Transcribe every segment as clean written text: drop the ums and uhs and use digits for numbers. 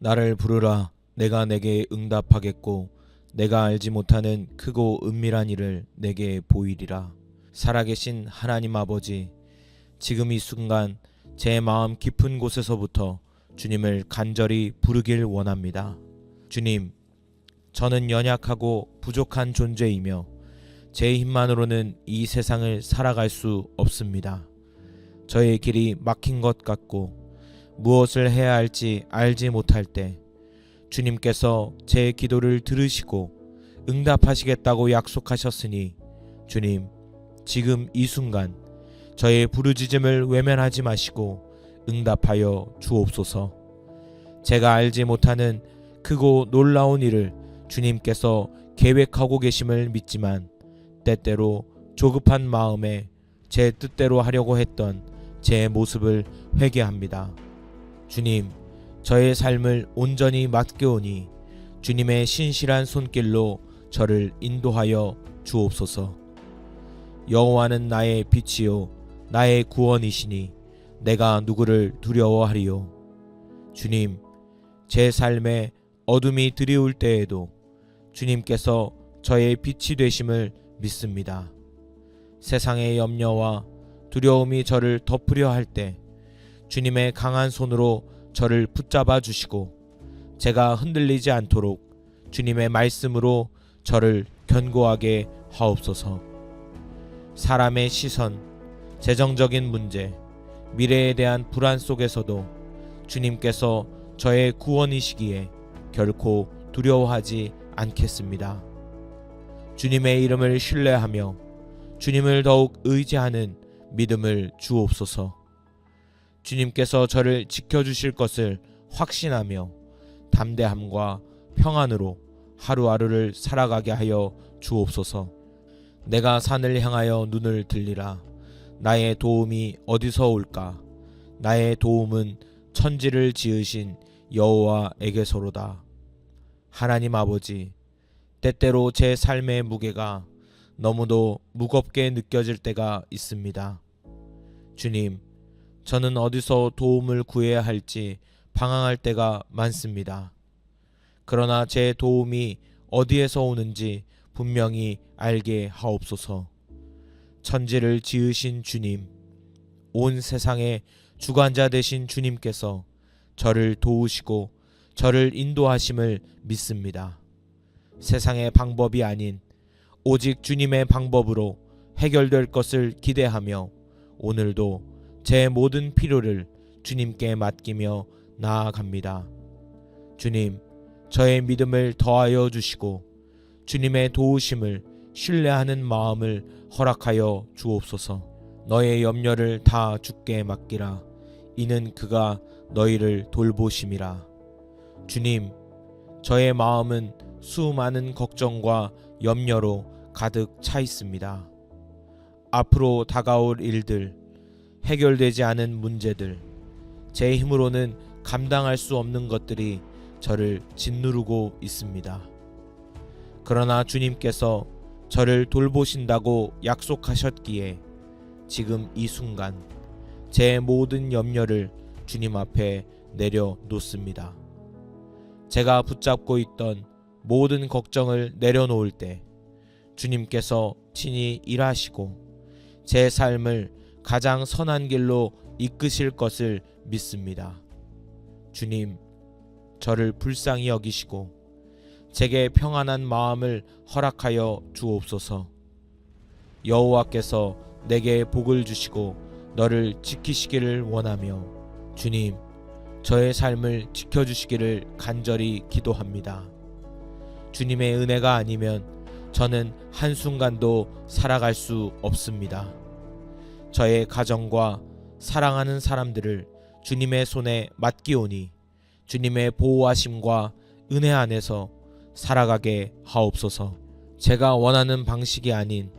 나를 부르라. 내가 내게 응답하겠고 내가 알지 못하는 크고 은밀한 일을 내게 보이리라. 살아계신 하나님 아버지, 지금 이 순간 제 마음 깊은 곳에서부터 주님을 간절히 부르길 원합니다. 주님, 저는 연약하고 부족한 존재이며 제 힘만으로는 이 세상을 살아갈 수 없습니다. 저의 길이 막힌 것 같고 무엇을 해야 할지 알지 못할 때 주님께서 제 기도를 들으시고 응답하시겠다고 약속하셨으니 주님, 지금 이 순간 저의 부르짖음을 외면하지 마시고 응답하여 주옵소서. 제가 알지 못하는 크고 놀라운 일을 주님께서 계획하고 계심을 믿지만 때때로 조급한 마음에 제 뜻대로 하려고 했던 제 모습을 회개합니다. 주님, 저의 삶을 온전히 맡겨오니 주님의 신실한 손길로 저를 인도하여 주옵소서. 여호와는 나의 빛이요 나의 구원이시니 내가 누구를 두려워하리요. 주님, 제 삶에 어둠이 드리울 때에도 주님께서 저의 빛이 되심을 믿습니다. 세상의 염려와 두려움이 저를 덮으려 할 때 주님의 강한 손으로 저를 붙잡아 주시고 제가 흔들리지 않도록 주님의 말씀으로 저를 견고하게 하옵소서. 사람의 시선, 재정적인 문제, 미래에 대한 불안 속에서도 주님께서 저의 구원이시기에 결코 두려워하지 않겠습니다. 주님의 이름을 신뢰하며 주님을 더욱 의지하는 믿음을 주옵소서. 주님께서 저를 지켜주실 것을 확신하며 담대함과 평안으로 하루하루를 살아가게 하여 주옵소서. 내가 산을 향하여 눈을 들리라. 나의 도움이 어디서 올까? 나의 도움은 천지를 지으신 여호와에게서로다. 하나님 아버지, 때때로 제 삶의 무게가 너무도 무겁게 느껴질 때가 있습니다. 주님, 저는 어디서 도움을 구해야 할지 방황할 때가 많습니다. 그러나 제 도움이 어디에서 오는지 분명히 알게 하옵소서. 천지를 지으신 주님, 온 세상의 주관자 되신 주님께서 저를 도우시고 저를 인도하심을 믿습니다. 세상의 방법이 아닌 오직 주님의 방법으로 해결될 것을 기대하며 오늘도 제 모든 필요를 주님께 맡기며 나아갑니다. 주님, 저의 믿음을 더하여 주시고 주님의 도우심을 신뢰하는 마음을 허락하여 주옵소서. 너의 염려를 다 주께 맡기라. 이는 그가 너희를 돌보심이라. 주님, 저의 마음은 수많은 걱정과 염려로 가득 차 있습니다. 앞으로 다가올 일들, 해결되지 않은 문제들, 제 힘으로는 감당할 수 없는 것들이 저를 짓누르고 있습니다. 그러나 주님께서 저를 돌보신다고 약속하셨기에 지금 이 순간 제 모든 염려를 주님 앞에 내려놓습니다. 제가 붙잡고 있던 모든 걱정을 내려놓을 때 주님께서 친히 일하시고 제 삶을 가장 선한 길로 이끄실 것을 믿습니다. 주님, 저를 불쌍히 여기시고 제게 평안한 마음을 허락하여 주옵소서. 여호와께서 내게 복을 주시고 너를 지키시기를 원하며 주님, 저의 삶을 지켜주시기를 간절히 기도합니다. 주님의 은혜가 아니면 저는 한순간도 살아갈 수 없습니다. 저의 가정과 사랑하는 사람들을 주님의 손에 맡기오니 주님의 보호하심과 은혜 안에서 살아가게 하옵소서. 제가 원하는 방식이 아닌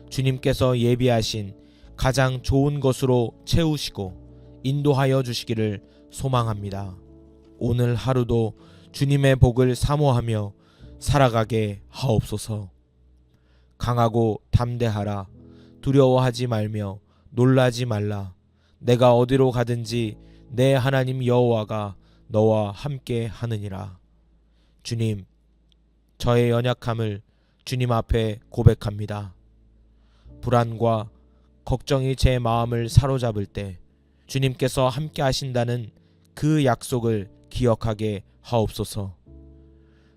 주님께서 예비하신 가장 좋은 것으로 채우시고 인도하여 주시기를 소망합니다. 오늘 하루도 주님의 복을 사모하며 살아가게 하옵소서. 강하고 담대하라. 두려워하지 말며 놀라지 말라. 내가 어디로 가든지 내 하나님 여호와가 너와 함께 하느니라. 주님, 저의 연약함을 주님 앞에 고백합니다. 불안과 걱정이 제 마음을 사로잡을 때 주님께서 함께 하신다는 그 약속을 기억하게 하옵소서.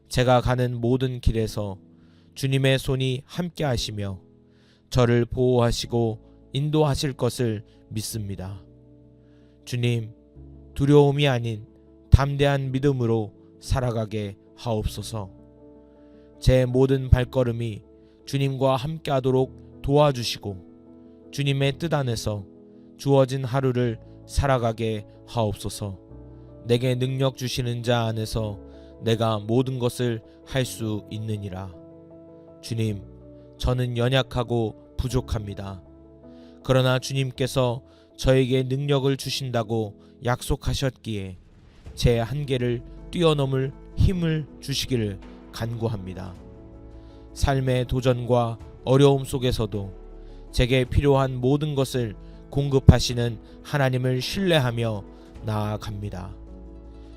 제가 가는 모든 길에서 주님의 손이 함께 하시며 저를 보호하시고 인도하실 것을 믿습니다. 주님, 두려움이 아닌 담대한 믿음으로 살아가게 하옵소서. 제 모든 발걸음이 주님과 함께 하도록 도와주시고 주님의 뜻 안에서 주어진 하루를 살아가게 하옵소서. 내게 능력 주시는 자 안에서 내가 모든 것을 할 수 있느니라. 주님, 저는 연약하고 부족합니다. 그러나 주님께서 저에게 능력을 주신다고 약속하셨기에 제 한계를 뛰어넘을 힘을 주시기를 간구합니다. 삶의 도전과 어려움 속에서도 제게 필요한 모든 것을 공급하시는 하나님을 신뢰하며 나아갑니다.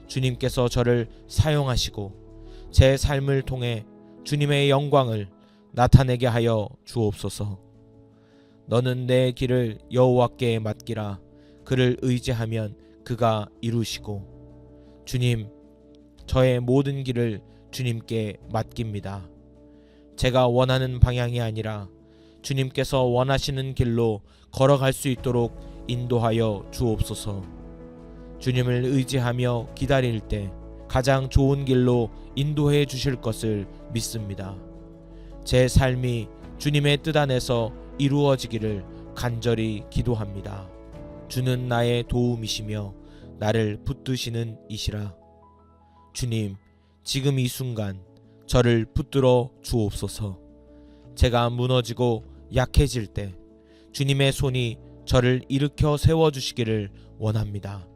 주님께서 저를 사용하시고 제 삶을 통해 주님의 영광을 나타내게 하여 주옵소서. 너는 내 길을 여호와께 맡기라. 그를 의지하면 그가 이루시고. 주님, 저의 모든 길을 주님께 맡깁니다. 제가 원하는 방향이 아니라 주님께서 원하시는 길로 걸어갈 수 있도록 인도하여 주옵소서. 주님을 의지하며 기다릴 때 가장 좋은 길로 인도해 주실 것을 믿습니다. 제 삶이 주님의 뜻 안에서 이루어지기를 간절히 기도합니다. 주는 나의 도움이시며 나를 붙드시는 이시라. 주님, 지금 이 순간 저를 붙들어 주옵소서. 제가 무너지고 약해질 때 주님의 손이 저를 일으켜 세워주시기를 원합니다.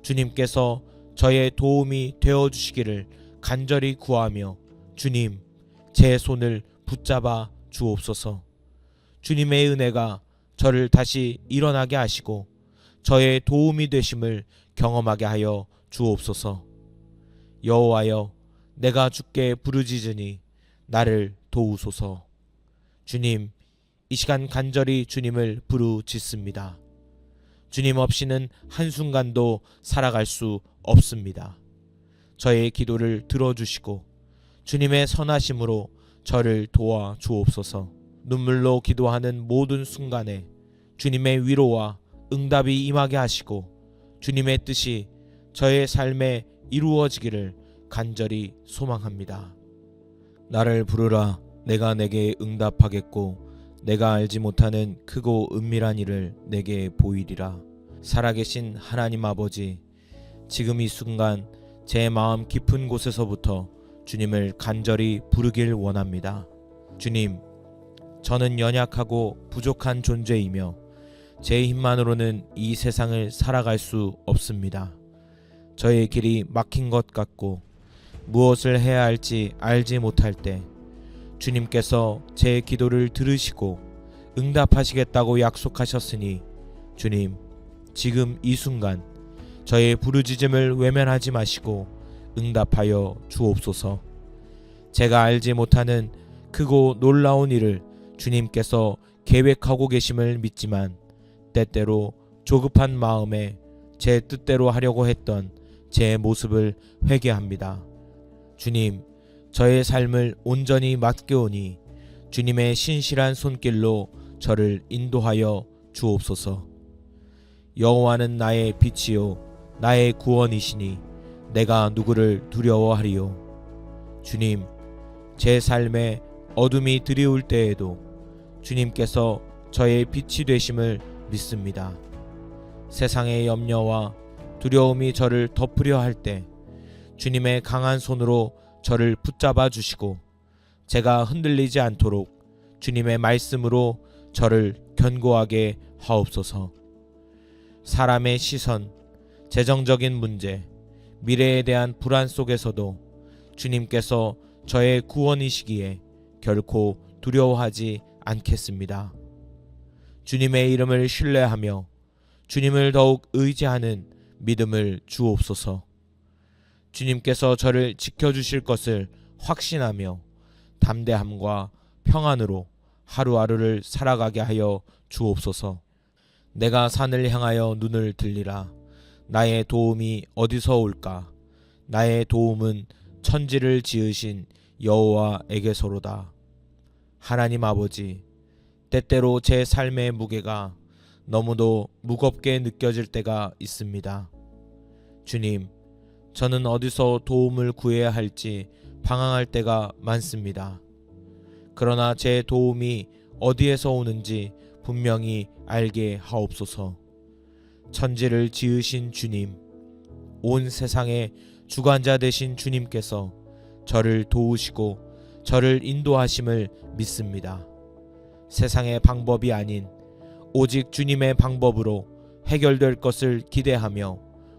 주님께서 저의 도움이 되어주시기를 간절히 구하며 주님, 제 손을 붙잡아 주옵소서. 주님의 은혜가 저를 다시 일어나게 하시고 저의 도움이 되심을 경험하게 하여 주옵소서. 여호와여, 내가 주께 부르짖으니 나를 도우소서. 주님, 이 시간 간절히 주님을 부르짖습니다. 주님 없이는 한순간도 살아갈 수 없습니다. 저의 기도를 들어주시고 주님의 선하심으로 저를 도와 주옵소서. 눈물로 기도하는 모든 순간에 주님의 위로와 응답이 임하게 하시고 주님의 뜻이 저의 삶에 이루어지기를 간절히 소망합니다. 나를 부르라. 내가 내게 응답하겠고 내가 알지 못하는 크고 은밀한 일을 내게 보이리라. 살아계신 하나님 아버지, 지금 이 순간 제 마음 깊은 곳에서부터 주님을 간절히 부르길 원합니다. 주님, 저는 연약하고 부족한 존재이며 제 힘만으로는 이 세상을 살아갈 수 없습니다. 저의 길이 막힌 것 같고 무엇을 해야 할지 알지 못할 때 주님께서 제 기도를 들으시고 응답하시겠다고 약속하셨으니 주님, 지금 이 순간 저의 부르짖음을 외면하지 마시고 응답하여 주옵소서. 제가 알지 못하는 크고 놀라운 일을 주님께서 계획하고 계심을 믿지만 때때로 조급한 마음에 제 뜻대로 하려고 했던 제 모습을 회개합니다. 주님, 저의 삶을 온전히 맡겨오니 주님의 신실한 손길로 저를 인도하여 주옵소서. 여호와는 나의 빛이요 나의 구원이시니 내가 누구를 두려워하리요. 주님, 제 삶에 어둠이 드리울 때에도 주님께서 저의 빛이 되심을 믿습니다. 세상의 염려와 두려움이 저를 덮으려 할 때 주님의 강한 손으로 저를 붙잡아 주시고 제가 흔들리지 않도록 주님의 말씀으로 저를 견고하게 하옵소서. 사람의 시선, 재정적인 문제, 미래에 대한 불안 속에서도 주님께서 저의 구원이시기에 결코 두려워하지 않겠습니다. 주님의 이름을 신뢰하며 주님을 더욱 의지하는 믿음을 주옵소서. 주님께서 저를 지켜주실 것을 확신하며 담대함과 평안으로 하루하루를 살아가게 하여 주옵소서. 내가 산을 향하여 눈을 들리라. 나의 도움이 어디서 올까? 나의 도움은 천지를 지으신 여호와에게서로다. 하나님 아버지, 때때로 제 삶의 무게가 너무도 무겁게 느껴질 때가 있습니다. 주님, 저는 어디서 도움을 구해야 할지 방황할 때가 많습니다. 그러나 제 도움이 어디에서 오는지 분명히 알게 하옵소서. 천지를 지으신 주님, 온 세상의 주관자 되신 주님께서 저를 도우시고 저를 인도하심을 믿습니다. 세상의 방법이 아닌 오직 주님의 방법으로 해결될 것을 기대하며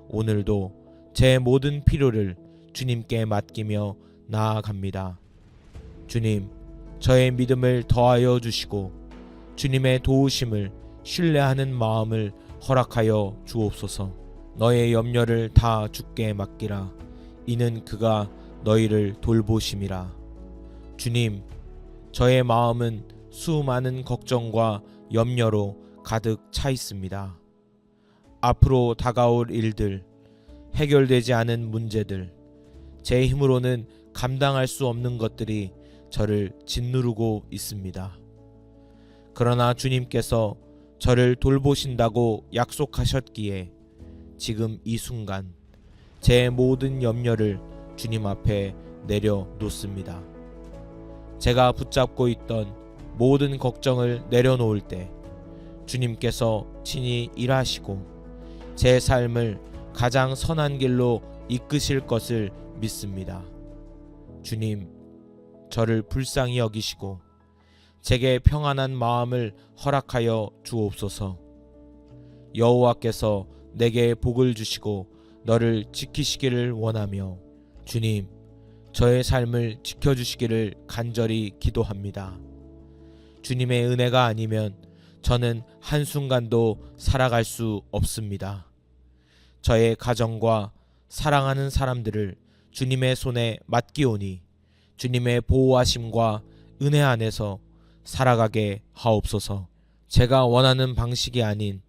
오늘도 제 모든 필요를 주님께 맡기며 나아갑니다. 주님, 저의 믿음을 더하여 주시고 주님의 도우심을 신뢰하는 마음을 허락하여 주옵소서. 너의 염려를 다 주께 맡기라. 이는 그가 너희를 돌보심이라. 주님, 저의 마음은 수많은 걱정과 염려로 가득 차 있습니다. 앞으로 다가올 일들, 해결되지 않은 문제들, 제 힘으로는 감당할 수 없는 것들이 저를 짓누르고 있습니다. 그러나 주님께서 저를 돌보신다고 약속하셨기에 지금 이 순간 제 모든 염려를 주님 앞에 내려놓습니다. 제가 붙잡고 있던 모든 걱정을 내려놓을 때 주님께서 친히 일하시고 제 삶을 가장 선한 길로 이끄실 것을 믿습니다. 주님, 저를 불쌍히 여기시고 제게 평안한 마음을 허락하여 주옵소서. 여호와께서 내게 복을 주시고 너를 지키시기를 원하며 주님, 저의 삶을 지켜주시기를 간절히 기도합니다. 주님의 은혜가 아니면 저는 한순간도 살아갈 수 없습니다. 저의 가정과 사랑하는 사람들을 주님의 손에 맡기오니 주님의 보호하심과 은혜 안에서 살아가게 하옵소서. 제가 원하는 방식이 아닌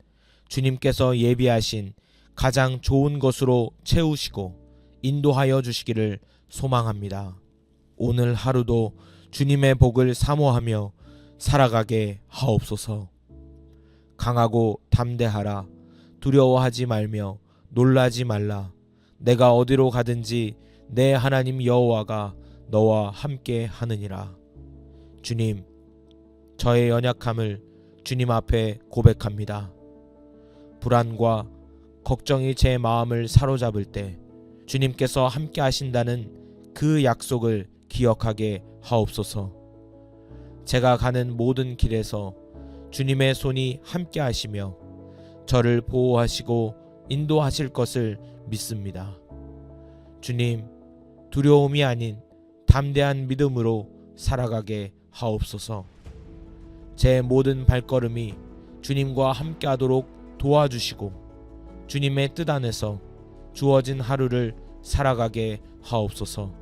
주님께서 예비하신 가장 좋은 것으로 채우시고 인도하여 주시기를 소망합니다. 오늘 하루도 주님의 복을 사모하며 살아가게 하옵소서. 강하고 담대하라. 두려워하지 말며 놀라지 말라. 내가 어디로 가든지 내 하나님 여호와가 너와 함께 하느니라. 주님, 저의 연약함을 주님 앞에 고백합니다. 불안과 걱정이 제 마음을 사로잡을 때 주님께서 함께 하신다는 그 약속을 기억하게 하옵소서. 제가 가는 모든 길에서 주님의 손이 함께 하시며 저를 보호하시고 인도하실 것을 믿습니다. 주님, 두려움이 아닌 담대한 믿음으로 살아가게 하옵소서. 제 모든 발걸음이 주님과 함께 하도록 도와주시고 주님의 뜻 안에서 주어진 하루를 살아가게 하옵소서.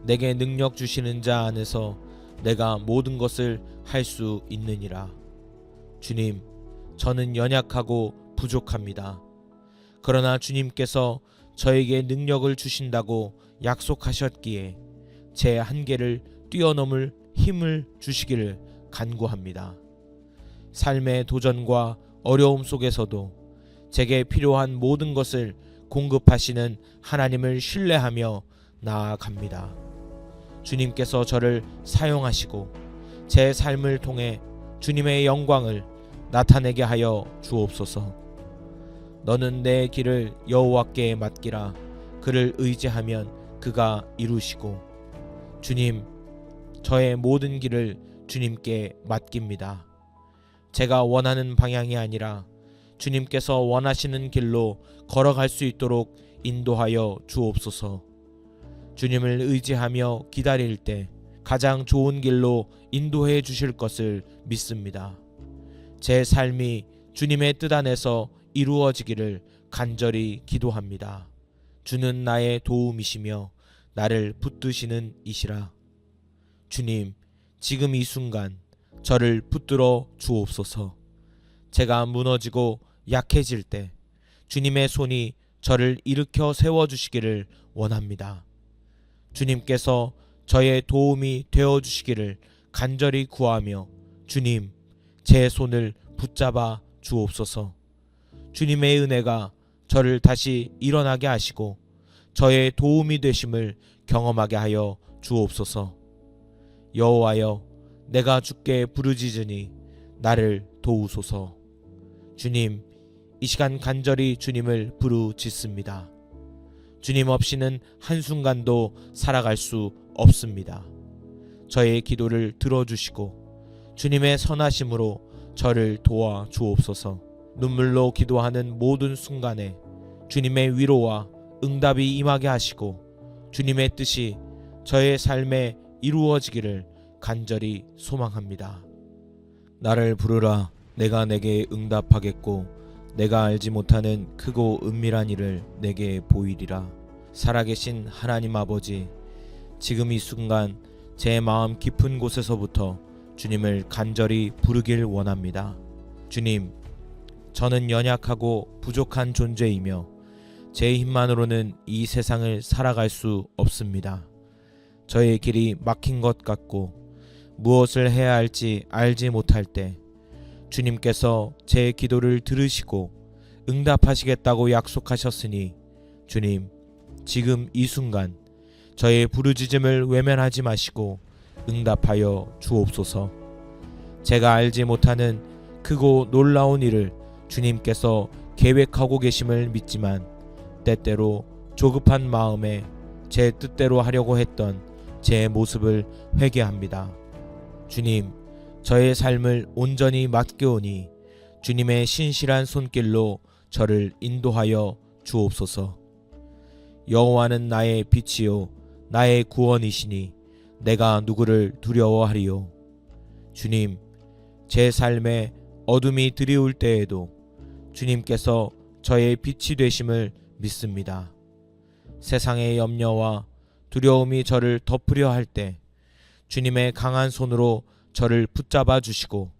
내게 능력 주시는 자 안에서 내가 모든 것을 할 수 있느니라. 주님, 저는 연약하고 부족합니다. 그러나 주님께서 저에게 능력을 주신다고 약속하셨기에 제 한계를 뛰어넘을 힘을 주시기를 간구합니다. 삶의 도전과 어려움 속에서도 제게 필요한 모든 것을 공급하시는 하나님을 신뢰하며 나아갑니다. 주님께서 저를 사용하시고 제 삶을 통해 주님의 영광을 나타내게 하여 주옵소서. 너는 내 길을 여호와께 맡기라. 그를 의지하면 그가 이루시고. 주님, 저의 모든 길을 주님께 맡깁니다. 제가 원하는 방향이 아니라 주님께서 원하시는 길로 걸어갈 수 있도록 인도하여 주옵소서. 주님을 의지하며 기다릴 때 가장 좋은 길로 인도해 주실 것을 믿습니다. 제 삶이 주님의 뜻 안에서 이루어지기를 간절히 기도합니다. 주는 나의 도움이시며 나를 붙드시는 이시라. 주님, 지금 이 순간 저를 붙들어 주옵소서. 제가 무너지고 약해질 때 주님의 손이 저를 일으켜 세워주시기를 원합니다. 주님께서 저의 도움이 되어주시기를 간절히 구하며 주님, 제 손을 붙잡아 주옵소서. 주님의 은혜가 저를 다시 일어나게 하시고 저의 도움이 되심을 경험하게 하여 주옵소서. 여호와여, 내가 주께 부르짖으니 나를 도우소서. 주님, 이 시간 간절히 주님을 부르짖습니다. 주님 없이는 한순간도 살아갈 수 없습니다. 저의 기도를 들어주시고 주님의 선하심으로 저를 도와 주옵소서. 눈물로 기도하는 모든 순간에 주님의 위로와 응답이 임하게 하시고 주님의 뜻이 저의 삶에 이루어지기를 간절히 소망합니다. 나를 부르라. 내가 내게 응답하겠고 내가 알지 못하는 크고 은밀한 일을 내게 보이리라. 살아계신 하나님 아버지, 지금 이 순간 제 마음 깊은 곳에서부터 주님을 간절히 부르길 원합니다. 주님, 저는 연약하고 부족한 존재이며 제 힘만으로는 이 세상을 살아갈 수 없습니다. 저의 길이 막힌 것 같고 무엇을 해야 할지 알지 못할 때 주님께서 제 기도를 들으시고 응답하시겠다고 약속하셨으니 주님, 지금 이 순간 저의 부르짖음을 외면하지 마시고 응답하여 주옵소서. 제가 알지 못하는 크고 놀라운 일을 주님께서 계획하고 계심을 믿지만 때때로 조급한 마음에 제 뜻대로 하려고 했던 제 모습을 회개합니다. 주님, 저의 삶을 온전히 맡겨오니 주님의 신실한 손길로 저를 인도하여 주옵소서. 여호와는 나의 빛이요 나의 구원이시니 내가 누구를 두려워하리요. 주님, 제 삶에 어둠이 드리울 때에도 주님께서 저의 빛이 되심을 믿습니다. 세상의 염려와 두려움이 저를 덮으려 할 때 주님의 강한 손으로 저를 붙잡아 주시고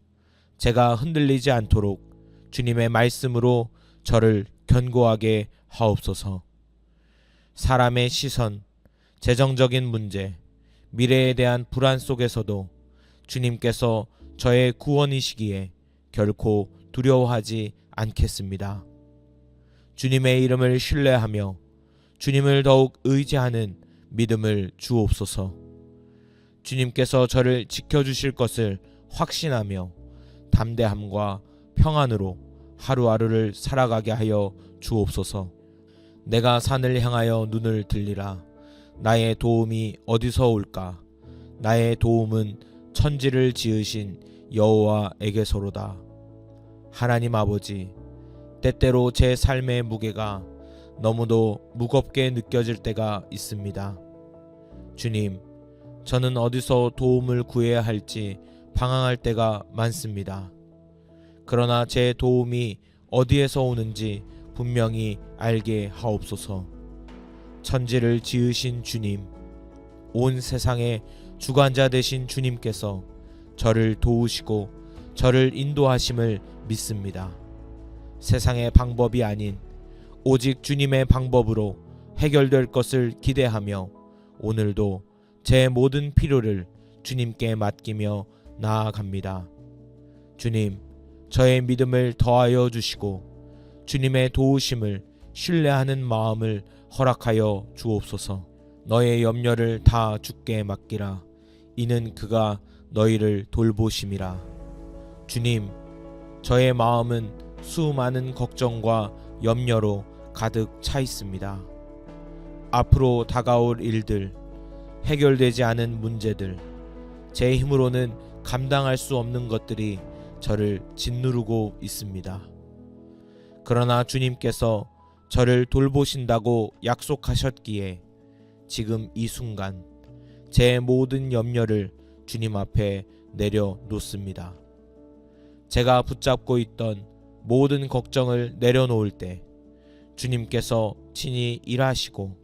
제가 흔들리지 않도록 주님의 말씀으로 저를 견고하게 하옵소서. 사람의 시선, 재정적인 문제, 미래에 대한 불안 속에서도 주님께서 저의 구원이시기에 결코 두려워하지 않겠습니다. 주님의 이름을 신뢰하며 주님을 더욱 의지하는 믿음을 주옵소서. 주님께서 저를 지켜주실 것을 확신하며 담대함과 평안으로 하루하루를 살아가게 하여 주옵소서. 내가 산을 향하여 눈을 들리라. 나의 도움이 어디서 올까? 나의 도움은 천지를 지으신 여호와에게서로다. 하나님 아버지, 때때로 제 삶의 무게가 너무도 무겁게 느껴질 때가 있습니다. 주님, 저는 어디서 도움을 구해야 할지 방황할 때가 많습니다. 그러나 제 도움이 어디에서 오는지 분명히 알게 하옵소서. 천지를 지으신 주님, 온 세상의 주관자 되신 주님께서 저를 도우시고 저를 인도하심을 믿습니다. 세상의 방법이 아닌 오직 주님의 방법으로 해결될 것을 기대하며 오늘도 제 모든 필요를 주님께 맡기며 나아갑니다. 주님, 저의 믿음을 더하여 주시고 주님의 도우심을 신뢰하는 마음을 허락하여 주옵소서. 너의 염려를 다 주께 맡기라. 이는 그가 너희를 돌보심이라. 주님, 저의 마음은 수많은 걱정과 염려로 가득 차 있습니다. 앞으로 다가올 일들, 해결되지 않은 문제들, 제 힘으로는 감당할 수 없는 것들이 저를 짓누르고 있습니다. 그러나 주님께서 저를 돌보신다고 약속하셨기에 지금 이 순간 제 모든 염려를 주님 앞에 내려놓습니다. 제가 붙잡고 있던 모든 걱정을 내려놓을 때 주님께서 친히 일하시고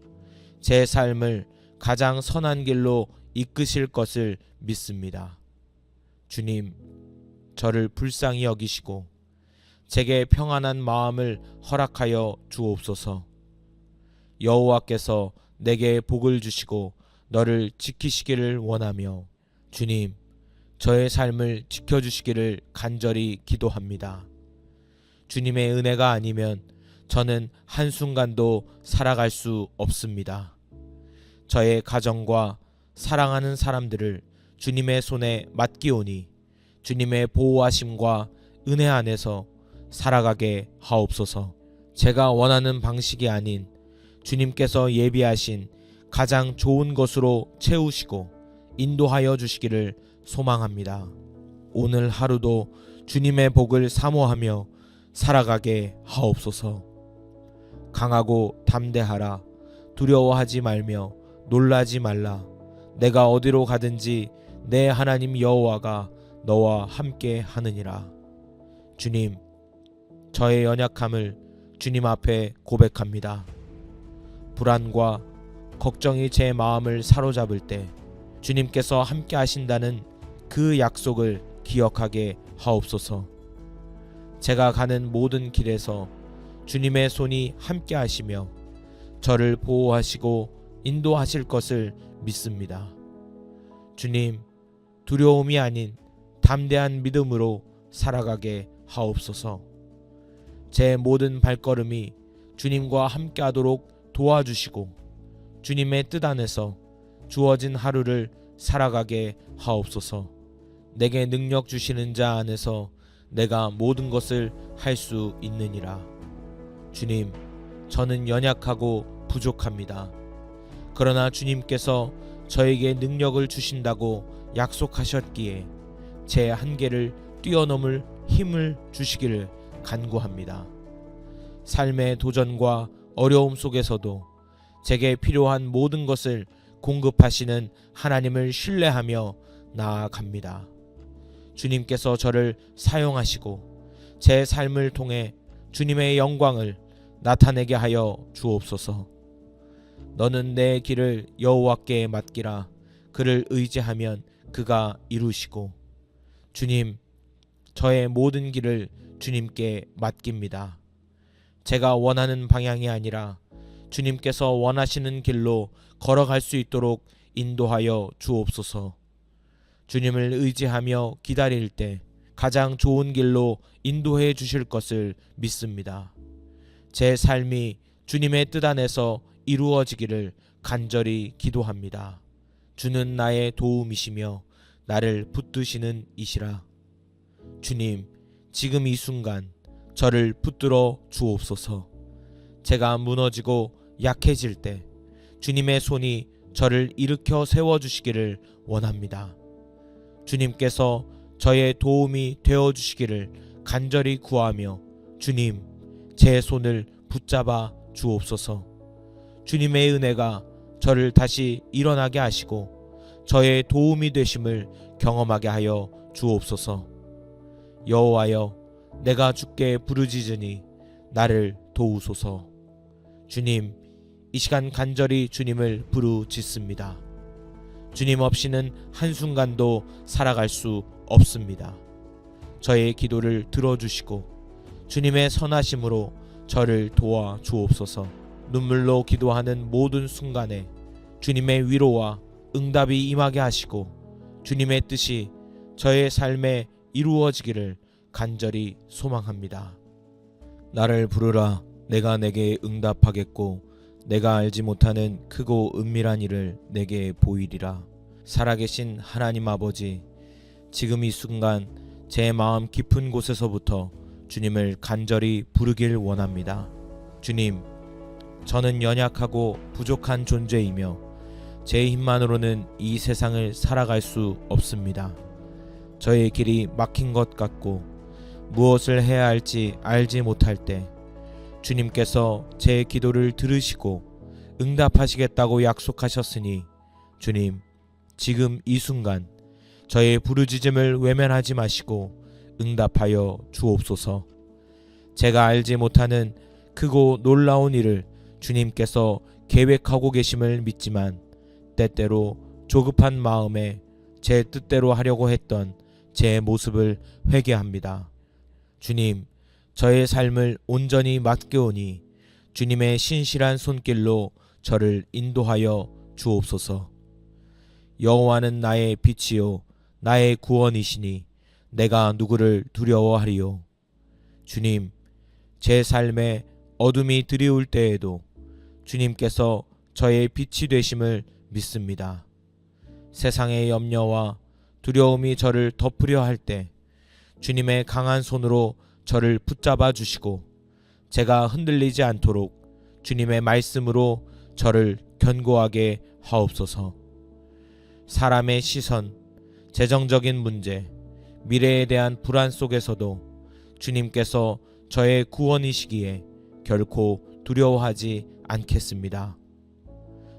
제 삶을 가장 선한 길로 이끄실 것을 믿습니다. 주님, 저를 불쌍히 여기시고 제게 평안한 마음을 허락하여 주옵소서. 여호와께서 내게 복을 주시고 너를 지키시기를 원하며 주님, 저의 삶을 지켜주시기를 간절히 기도합니다. 주님의 은혜가 아니면 저는 한순간도 살아갈 수 없습니다. 저의 가정과 사랑하는 사람들을 주님의 손에 맡기오니 주님의 보호하심과 은혜 안에서 살아가게 하옵소서. 제가 원하는 방식이 아닌 주님께서 예비하신 가장 좋은 것으로 채우시고 인도하여 주시기를 소망합니다. 오늘 하루도 주님의 복을 사모하며 살아가게 하옵소서. 강하고 담대하라. 두려워하지 말며 놀라지 말라. 내가 어디로 가든지 내 하나님 여호와가 너와 함께 하느니라. 주님, 저의 연약함을 주님 앞에 고백합니다. 불안과 걱정이 제 마음을 사로잡을 때 주님께서 함께 하신다는 그 약속을 기억하게 하옵소서. 제가 가는 모든 길에서 주님의 손이 함께 하시며 저를 보호하시고 인도하실 것을 믿습니다. 주님, 두려움이 아닌 담대한 믿음으로 살아가게 하옵소서. 제 모든 발걸음이 주님과 함께 하도록 도와주시고 주님의 뜻 안에서 주어진 하루를 살아가게 하옵소서. 내게 능력 주시는 자 안에서 내가 모든 것을 할 수 있느니라. 주님, 저는 연약하고 부족합니다. 그러나 주님께서 저에게 능력을 주신다고 약속하셨기에 제 한계를 뛰어넘을 힘을 주시기를 간구합니다. 삶의 도전과 어려움 속에서도 제게 필요한 모든 것을 공급하시는 하나님을 신뢰하며 나아갑니다. 주님께서 저를 사용하시고 제 삶을 통해 주님의 영광을 나타내게 하여 주옵소서. 너는 내 길을 여호와께 맡기라. 그를 의지하면 그가 이루시고. 주님, 저의 모든 길을 주님께 맡깁니다. 제가 원하는 방향이 아니라 주님께서 원하시는 길로 걸어갈 수 있도록 인도하여 주옵소서. 주님을 의지하며 기다릴 때 가장 좋은 길로 인도해 주실 것을 믿습니다. 제 삶이 주님의 뜻 안에서 이루어지기를 간절히 기도합니다. 주는 나의 도움이시며 나를 붙드시는 이시라. 주님, 지금 이 순간 저를 붙들어 주옵소서. 제가 무너지고 약해질 때 주님의 손이 저를 일으켜 세워주시기를 원합니다. 주님께서 저의 도움이 되어주시기를 간절히 구하며 주님, 제 손을 붙잡아 주옵소서. 주님의 은혜가 저를 다시 일어나게 하시고 저의 도움이 되심을 경험하게 하여 주옵소서. 여호와여, 내가 주께 부르짖으니 나를 도우소서. 주님, 이 시간 간절히 주님을 부르짖습니다. 주님 없이는 한순간도 살아갈 수 없습니다. 저의 기도를 들어주시고 주님의 선하심으로 저를 도와 주옵소서. 눈물로 기도하는 모든 순간에 주님의 위로와 응답이 임하게 하시고 주님의 뜻이 저의 삶에 이루어지기를 간절히 소망합니다. 나를 부르라. 내가 내게 응답하겠고 내가 알지 못하는 크고 은밀한 일을 내게 보이리라. 살아계신 하나님 아버지, 지금 이 순간 제 마음 깊은 곳에서부터 주님을 간절히 부르길 원합니다. 주님, 저는 연약하고 부족한 존재이며 제 힘만으로는 이 세상을 살아갈 수 없습니다. 저의 길이 막힌 것 같고 무엇을 해야 할지 알지 못할 때 주님께서 제 기도를 들으시고 응답하시겠다고 약속하셨으니 주님, 지금 이 순간 저의 부르짖음을 외면하지 마시고 응답하여 주옵소서. 제가 알지 못하는 크고 놀라운 일을 주님께서 계획하고 계심을 믿지만 때때로 조급한 마음에 제 뜻대로 하려고 했던 제 모습을 회개합니다. 주님, 저의 삶을 온전히 맡겨오니 주님의 신실한 손길로 저를 인도하여 주옵소서. 여호와는 나의 빛이요 나의 구원이시니 내가 누구를 두려워하리요. 주님, 제 삶에 어둠이 드리울 때에도 주님께서 저의 빛이 되심을 믿습니다. 세상의 염려와 두려움이 저를 덮으려 할 때 주님의 강한 손으로 저를 붙잡아 주시고 제가 흔들리지 않도록 주님의 말씀으로 저를 견고하게 하옵소서. 사람의 시선, 재정적인 문제, 미래에 대한 불안 속에서도 주님께서 저의 구원이시기에 결코 두려워하지 않겠습니다.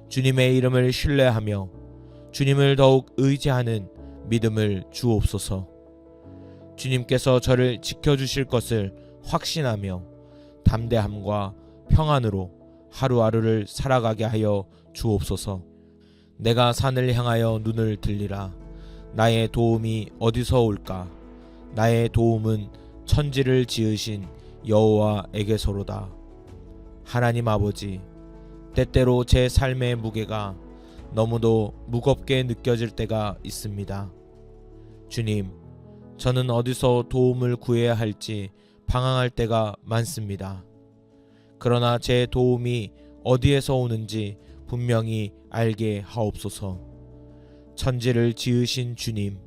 주님의 이름을 신뢰하며 주님을 더욱 의지하는 믿음을 주옵소서. 주님께서 저를 지켜주실 것을 확신하며 담대함과 평안으로 하루하루를 살아가게 하여 주옵소서. 내가 산을 향하여 눈을 들리라. 나의 도움이 어디서 올까? 나의 도움은 천지를 지으신 여호와에게서로다. 하나님 아버지, 때때로 제 삶의 무게가 너무도 무겁게 느껴질 때가 있습니다. 주님, 저는 어디서 도움을 구해야 할지 방황할 때가 많습니다. 그러나 제 도움이 어디에서 오는지 분명히 알게 하옵소서. 천지를 지으신 주님,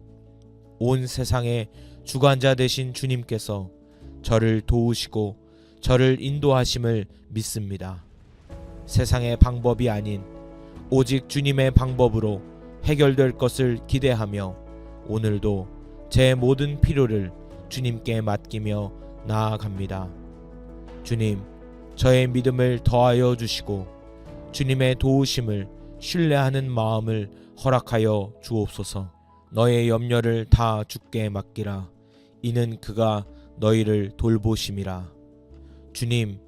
온 세상의 주관자 되신 주님께서 저를 도우시고 저를 인도하심을 믿습니다. 세상의 방법이 아닌 오직 주님의 방법으로 해결될 것을 기대하며 오늘도 제 모든 필요를 주님께 맡기며 나아갑니다. 주님, 저의 믿음을 더하여 주시고 주님의 도우심을 신뢰하는 마음을 허락하여 주옵소서. 너의 염려를 다 주께 맡기라. 이는 그가 너희를 돌보심이라. 주님,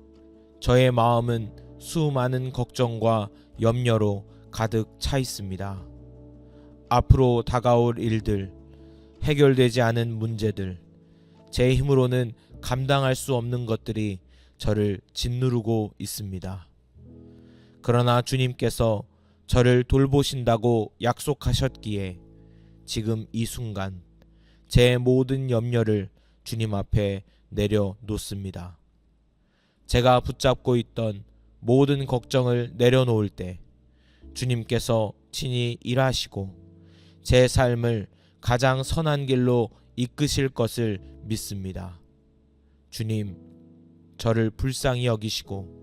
저의 마음은 수많은 걱정과 염려로 가득 차 있습니다. 앞으로 다가올 일들, 해결되지 않은 문제들, 제 힘으로는 감당할 수 없는 것들이 저를 짓누르고 있습니다. 그러나 주님께서 저를 돌보신다고 약속하셨기에 지금 이 순간 제 모든 염려를 주님 앞에 내려놓습니다. 제가 붙잡고 있던 모든 걱정을 내려놓을 때 주님께서 친히 일하시고 제 삶을 가장 선한 길로 이끄실 것을 믿습니다. 주님, 저를 불쌍히 여기시고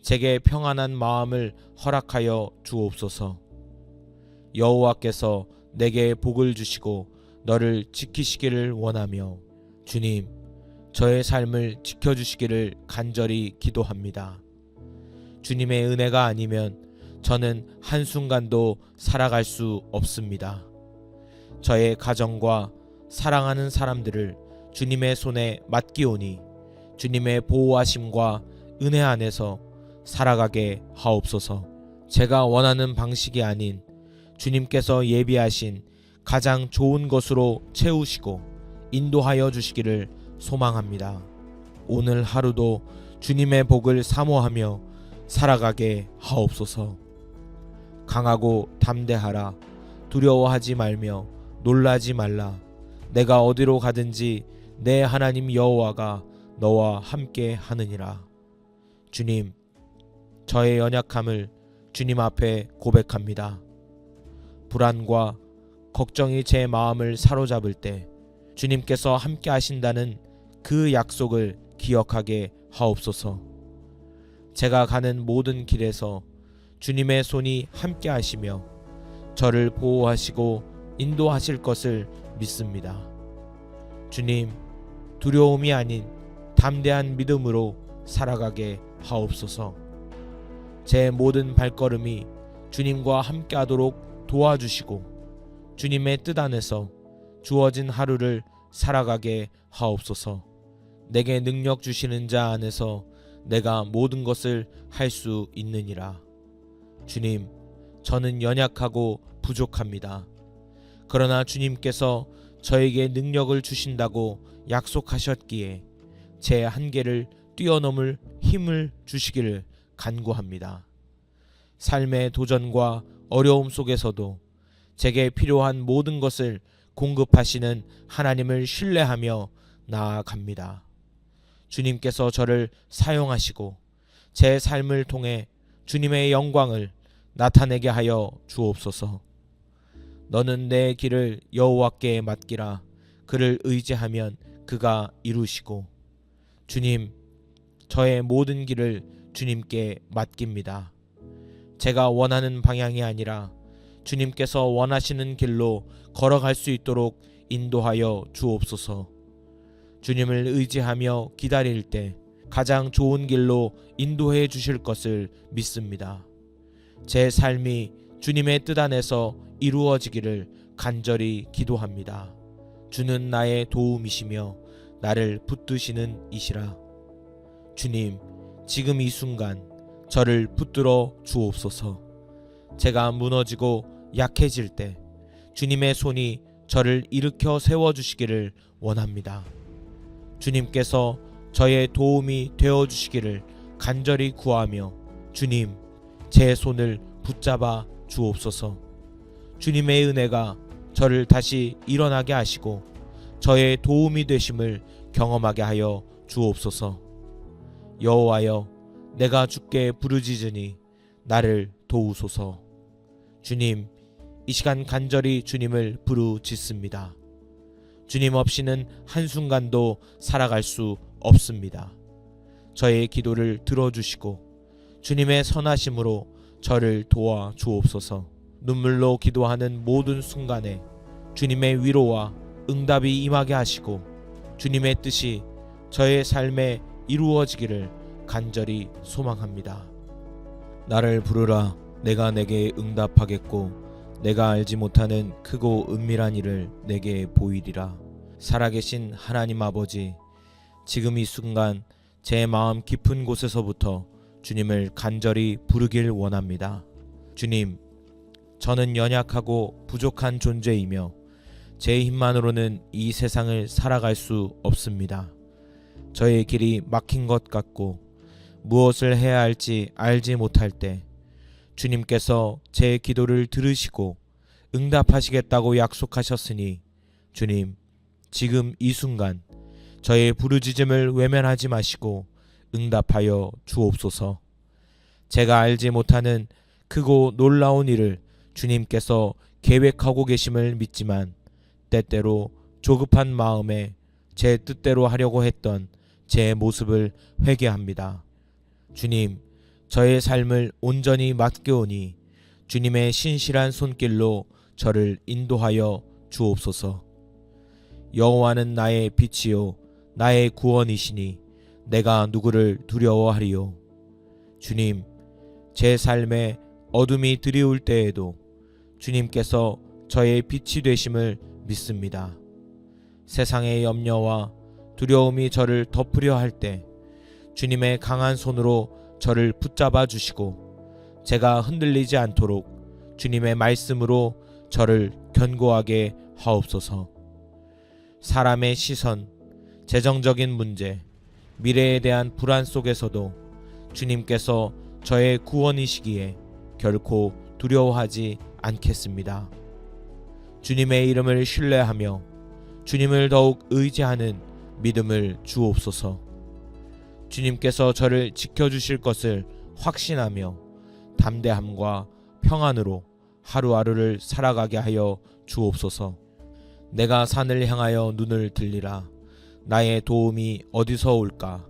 제게 평안한 마음을 허락하여 주옵소서. 여호와께서 내게 복을 주시고 너를 지키시기를 원하며 주님, 저의 삶을 지켜주시기를 간절히 기도합니다. 주님의 은혜가 아니면 저는 한순간도 살아갈 수 없습니다. 저의 가정과 사랑하는 사람들을 주님의 손에 맡기오니 주님의 보호하심과 은혜 안에서 살아가게 하옵소서. 제가 원하는 방식이 아닌 주님께서 예비하신 가장 좋은 것으로 채우시고 인도하여 주시기를 소망합니다. 오늘 하루도 주님의 복을 사모하며 살아가게 하옵소서. 강하고 담대하라. 두려워하지 말며 놀라지 말라. 내가 어디로 가든지 내 하나님 여호와가 너와 함께 하느니라. 주님, 저의 연약함을 주님 앞에 고백합니다. 불안과 걱정이 제 마음을 사로잡을 때 주님께서 함께 하신다는 그 약속을 기억하게 하옵소서. 제가 가는 모든 길에서 주님의 손이 함께 하시며 저를 보호하시고 인도하실 것을 믿습니다. 주님, 두려움이 아닌 담대한 믿음으로 살아가게 하옵소서. 제 모든 발걸음이 주님과 함께하도록 도와주시고 주님의 뜻 안에서 주어진 하루를 살아가게 하옵소서. 내게 능력 주시는 자 안에서 내가 모든 것을 할 수 있느니라. 주님, 저는 연약하고 부족합니다. 그러나 주님께서 저에게 능력을 주신다고 약속하셨기에 제 한계를 뛰어넘을 힘을 주시기를 간구합니다. 삶의 도전과 어려움 속에서도 제게 필요한 모든 것을 공급하시는 하나님을 신뢰하며 나아갑니다. 주님께서 저를 사용하시고 제 삶을 통해 주님의 영광을 나타내게 하여 주옵소서. 너는 내 길을 여호와께 맡기라. 그를 의지하면 그가 이루시고. 주님, 저의 모든 길을 주님께 맡깁니다. 제가 원하는 방향이 아니라 주님께서 원하시는 길로 걸어갈 수 있도록 인도하여 주옵소서. 주님을 의지하며 기다릴 때 가장 좋은 길로 인도해 주실 것을 믿습니다. 제 삶이 주님의 뜻 안에서 이루어지기를 간절히 기도합니다. 주는 나의 도움이시며 나를 붙드시는 이시라. 주님, 지금 이 순간 저를 붙들어 주옵소서. 제가 무너지고 약해질 때 주님의 손이 저를 일으켜 세워주시기를 원합니다. 주님께서 저의 도움이 되어주시기를 간절히 구하며 주님, 제 손을 붙잡아 주옵소서. 주님의 은혜가 저를 다시 일어나게 하시고 저의 도움이 되심을 경험하게 하여 주옵소서. 여호와여, 내가 주께 부르짖으니 나를 도우소서. 주님, 이 시간 간절히 주님을 부르짖습니다. 주님 없이는 한순간도 살아갈 수 없습니다. 저의 기도를 들어주시고 주님의 선하심으로 저를 도와 주옵소서. 눈물로 기도하는 모든 순간에 주님의 위로와 응답이 임하게 하시고 주님의 뜻이 저의 삶에 이루어지기를 간절히 소망합니다. 나를 부르라. 내가 내게 응답하겠고 내가 알지 못하는 크고 은밀한 일을 내게 보이리라. 살아계신 하나님 아버지, 지금 이 순간 제 마음 깊은 곳에서부터 주님을 간절히 부르길 원합니다. 주님, 저는 연약하고 부족한 존재이며 제 힘만으로는 이 세상을 살아갈 수 없습니다. 저의 길이 막힌 것 같고 무엇을 해야 할지 알지 못할 때 주님께서 제 기도를 들으시고 응답하시겠다고 약속하셨으니 주님, 지금 이 순간 저의 부르짖음을 외면하지 마시고 응답하여 주옵소서. 제가 알지 못하는 크고 놀라운 일을 주님께서 계획하고 계심을 믿지만 때때로 조급한 마음에 제 뜻대로 하려고 했던 제 모습을 회개합니다. 주님, 저의 삶을 온전히 맡겨오니 주님의 신실한 손길로 저를 인도하여 주옵소서. 여호와는 나의 빛이요 나의 구원이시니 내가 누구를 두려워하리요. 주님, 제 삶에 어둠이 드리울 때에도 주님께서 저의 빛이 되심을 믿습니다. 세상의 염려와 두려움이 저를 덮으려 할 때 주님의 강한 손으로 저를 붙잡아 주시고 제가 흔들리지 않도록 주님의 말씀으로 저를 견고하게 하옵소서. 사람의 시선, 재정적인 문제, 미래에 대한 불안 속에서도 주님께서 저의 구원이시기에 결코 두려워하지 않겠습니다. 주님의 이름을 신뢰하며 주님을 더욱 의지하는 믿음을 주옵소서. 주님께서 저를 지켜주실 것을 확신하며 담대함과 평안으로 하루하루를 살아가게 하여 주옵소서. 내가 산을 향하여 눈을 들리라. 나의 도움이 어디서 올까?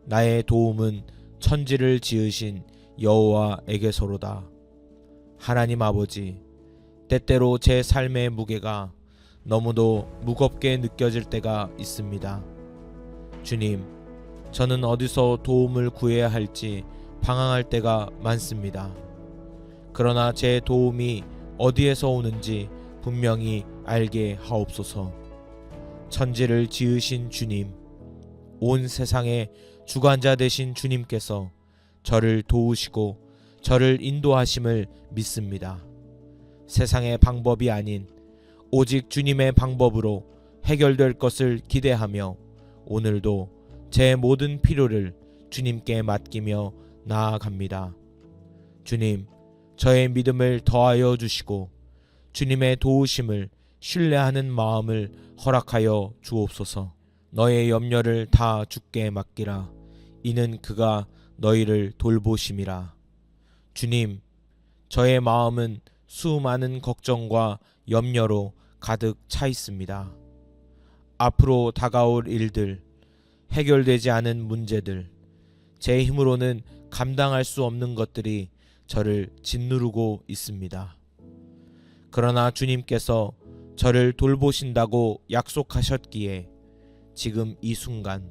나의 도움은 천지를 지으신 여호와에게서로다. 하나님 아버지, 때때로 제 삶의 무게가 너무도 무겁게 느껴질 때가 있습니다. 주님, 저는 어디서 도움을 구해야 할지 방황할 때가 많습니다. 그러나 제 도움이 어디에서 오는지 분명히 알게 하옵소서. 천지를 지으신 주님, 온 세상의 주관자 되신 주님께서 저를 도우시고 저를 인도하심을 믿습니다. 세상의 방법이 아닌 오직 주님의 방법으로 해결될 것을 기대하며 오늘도 제 모든 필요를 주님께 맡기며 나아갑니다. 주님, 저의 믿음을 더하여 주시고 주님의 도우심을 신뢰하는 마음을 허락하여 주옵소서. 너의 염려를 다 주께 맡기라. 이는 그가 너희를 돌보심이라. 주님, 저의 마음은 수많은 걱정과 염려로 가득 차 있습니다. 앞으로 다가올 일들, 해결되지 않은 문제들, 제 힘으로는 감당할 수 없는 것들이 저를 짓누르고 있습니다. 그러나 주님께서 저를 돌보신다고 약속하셨기에 지금 이 순간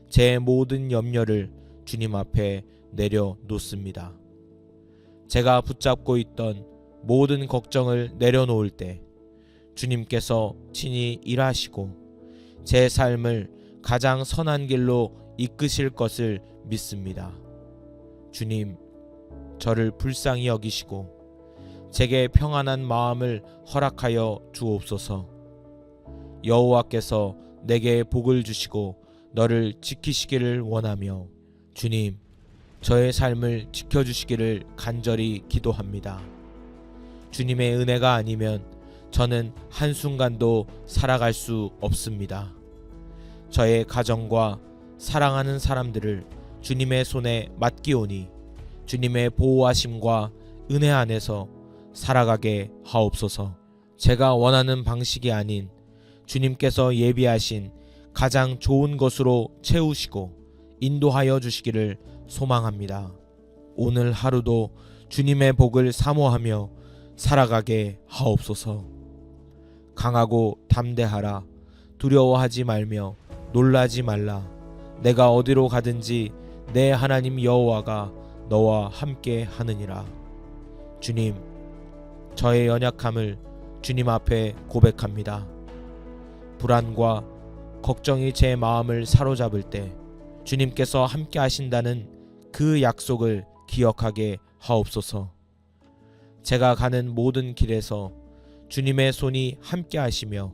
제 모든 염려를 주님 앞에 내려놓습니다. 제가 붙잡고 있던 모든 걱정을 내려놓을 때 주님께서 친히 일하시고 제 삶을 가장 선한 길로 이끄실 것을 믿습니다. 주님, 저를 불쌍히 여기시고 제게 평안한 마음을 허락하여 주옵소서. 여호와께서 내게 복을 주시고 너를 지키시기를 원하며 주님, 저의 삶을 지켜주시기를 간절히 기도합니다. 주님의 은혜가 아니면 저는 한순간도 살아갈 수 없습니다. 저의 가정과 사랑하는 사람들을 주님의 손에 맡기오니 주님의 보호하심과 은혜 안에서 살아가게 하옵소서. 제가 원하는 방식이 아닌 주님께서 예비하신 가장 좋은 것으로 채우시고 인도하여 주시기를 소망합니다. 오늘 하루도 주님의 복을 사모하며 살아가게 하옵소서. 강하고 담대하라. 두려워하지 말며 놀라지 말라. 내가 어디로 가든지 내 하나님 여호와가 너와 함께 하느니라. 주님, 저의 연약함을 주님 앞에 고백합니다. 불안과 걱정이 제 마음을 사로잡을 때 주님께서 함께 하신다는 그 약속을 기억하게 하옵소서. 제가 가는 모든 길에서 주님의 손이 함께 하시며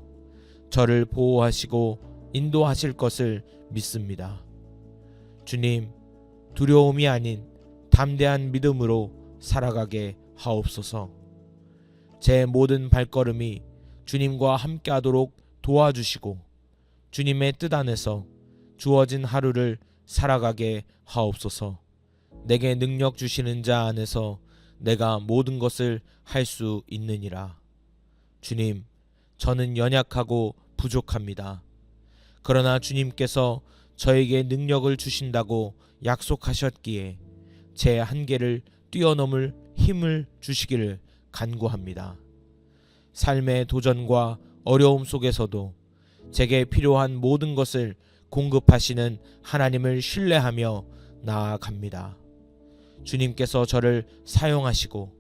저를 보호하시고 인도하실 것을 믿습니다. 주님, 두려움이 아닌 담대한 믿음으로 살아가게 하옵소서. 제 모든 발걸음이 주님과 함께하도록 도와주시고 주님의 뜻 안에서 주어진 하루를 살아가게 하옵소서. 내게 능력 주시는 자 안에서 내가 모든 것을 할 수 있느니라. 주님, 저는 연약하고 부족합니다. 그러나 주님께서 저에게 능력을 주신다고 약속하셨기에 제 한계를 뛰어넘을 힘을 주시기를 간구합니다. 삶의 도전과 어려움 속에서도 제게 필요한 모든 것을 공급하시는 하나님을 신뢰하며 나아갑니다. 주님께서 저를 사용하시고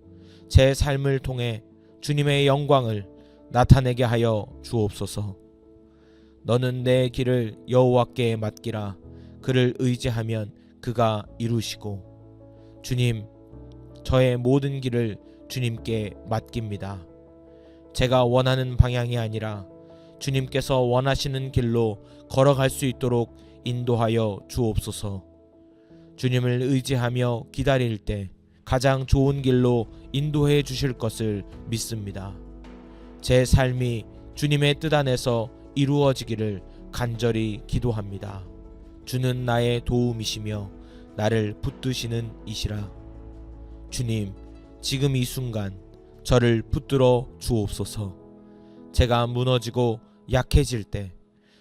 제 삶을 통해 주님의 영광을 나타내게 하여 주옵소서. 너는 내 길을 여호와께 맡기라. 그를 의지하면 그가 이루시고. 주님, 저의 모든 길을 주님께 맡깁니다. 제가 원하는 방향이 아니라 주님께서 원하시는 길로 걸어갈 수 있도록 인도하여 주옵소서. 주님을 의지하며 기다릴 때 가장 좋은 길로 인도해 주실 것을 믿습니다. 제 삶이 주님의 뜻 안에서 이루어지기를 간절히 기도합니다. 주는 나의 도움이시며 나를 붙드시는 이시라. 주님, 지금 이 순간 저를 붙들어 주옵소서. 제가 무너지고 약해질 때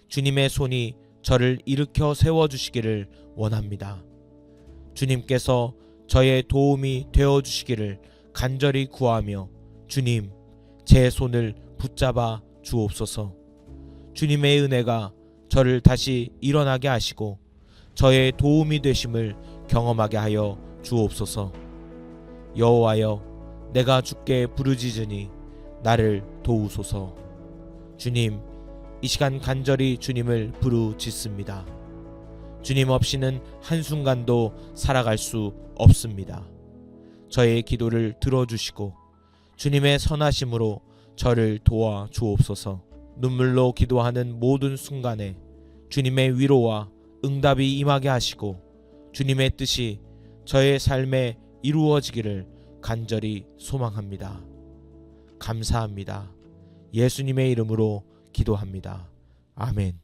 주님의 손이 저를 일으켜 세워주시기를 원합니다. 주님께서 저의 도움이 되어주시기를 간절히 구하며 주님, 제 손을 붙잡아 주옵소서. 주님의 은혜가 저를 다시 일어나게 하시고 저의 도움이 되심을 경험하게 하여 주옵소서. 여호와여, 내가 주께 부르짖으니 나를 도우소서. 주님, 이 시간 간절히 주님을 부르짖습니다. 주님 없이는 한순간도 살아갈 수 없습니다. 저의 기도를 들어주시고 주님의 선하심으로 저를 도와 주옵소서. 눈물로 기도하는 모든 순간에 주님의 위로와 응답이 임하게 하시고 주님의 뜻이 저의 삶에 이루어지기를 간절히 소망합니다. 감사합니다. 예수님의 이름으로 기도합니다. 아멘.